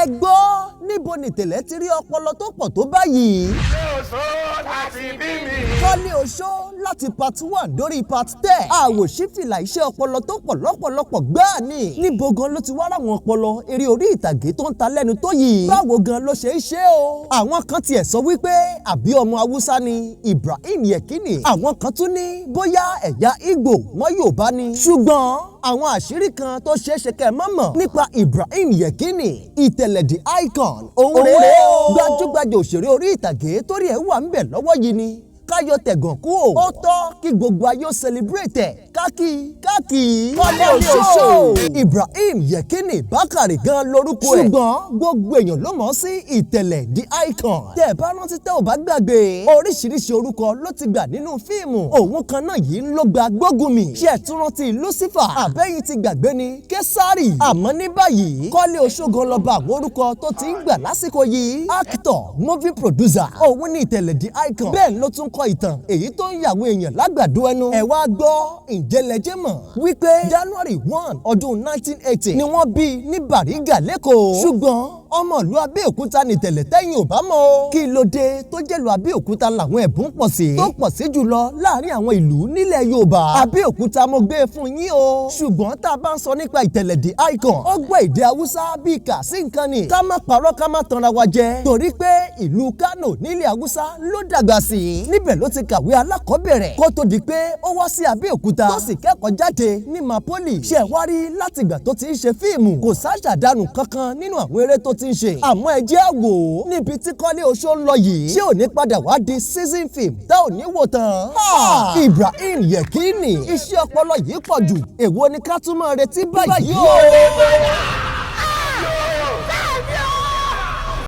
ẹ gbọ́ níbo ni Itele ti rí ọpọlọ tó pọ̀ tó báyìí. Koleoso láti bí mi. Koleoso láti part 1 dórí part 10. àwòṣífìlà iṣẹ́ ọpọlọ tó pọ̀ lọ́pọ̀lọpọ̀ gbáà ni. níbo gan ló ti wá ráwọn ọpọlọ eré orí ìtàgé tó ń ta lẹ́nu tó yìí. báwo gan ló ṣe é ṣe o. àwọn kan tiẹ̀ sọ wípé àbí ọmọ Haúsá ni Ibrahim Yekini. àwọn kan tún ní bóyá ẹ̀yà Igbo mọ́ Yorùbá ni. ṣùgbọ́n àwọn àṣírí kan tó ṣeé ṣe kẹ́ ẹ mọ̀ mọ̀ nípa Ibrahim Yekini Itele the icon. òun rèé o. gbajúgbajà òṣèré orí ìtàgé torí ẹ̀ wà ń bẹ̀ lọ́wọ́ yìí ni. káyọ̀ tẹ̀gàn kú o. ó tọ́ kí gbogbo ayé ó celebrate ẹ̀. káàkì Koleoso. Ibrahim Yekini Bákàrè gan lórúkọ ẹ̀. ṣùgbọ́n gbogbo èèyàn ló mọ̀ sí Itele the icon. tẹ́ ẹ bá rántí tẹ́ ò bá gbàgbé. oríṣiríṣi orúkọ ló ti gbà nínú fíìmù. òun kan náà yìí ló gba Gbógunmi. ṣé ẹ tún rántí Lucifer. àbẹ́yìn ti gbàgbé ni Késárì. àmọ́ ní báyìí Koleoso gan lọ bá àwọn orúkọ tó ti ń gbà lásìkò yìí. actor movie producer òun ní Itele the icon. bẹ́ẹ̀ ló tún kọ ìtàn èyí tó ń yàwó èèyàn lágbàdo ẹnu. ẹ wá gbọ́ ǹjẹ́ lẹ́jẹ́ mọ̀ wípé January 1 ọdún 1980 ni wọ́n bí ní Bàrígà lẹ́kọ̀ọ́. ṣùgbọ́n ọmọ ìlú Abẹ́òkúta ní Itele tẹ́yìn ò bá mọ̀ o. kí ló dé tó jẹ́ ìlú Abẹ́òkúta làwọn ẹ̀bùn pọ̀ sí. tó pọ̀ sí jùlọ láàrin àwọn ìlú nílẹ̀ Yorùbá. Abẹ́òkúta mo gbé fún yín o. ṣùgbọ́n tá a bá ń sọ nípa Itele the icon. ó gbọ́ èdè Haúsá bíi kà sí nǹkan ni. ká má parọ́ ká má tanra wa jẹ. torí pé ìlú Kánò nílẹ̀ Haúsá ló dàgbà sí. níbẹ̀ ló ti kàwé alákọ̀ọ́bẹ̀rẹ̀ kó tó di pé ó wá sí Abẹ́òkúta. tó sì kẹ́kọ̀ọ́ jáde ní Mapoli. ṣe wá rí látìgbà tó ti ń ṣe fíìmù. kò sáṣàdánù kankan nínú àwọn eré tó ti ń ṣe. àmọ́ ẹ jẹ́ wò ó níbi tí Koleoso ń lọ yìí. ṣé ò ní padà wá di season film tá ò ní wò tán. Ibrahim Yekini iṣẹ́ ọpọlọ yìí pọ̀ jù. èwo ni ká tún máa retí báyìí o.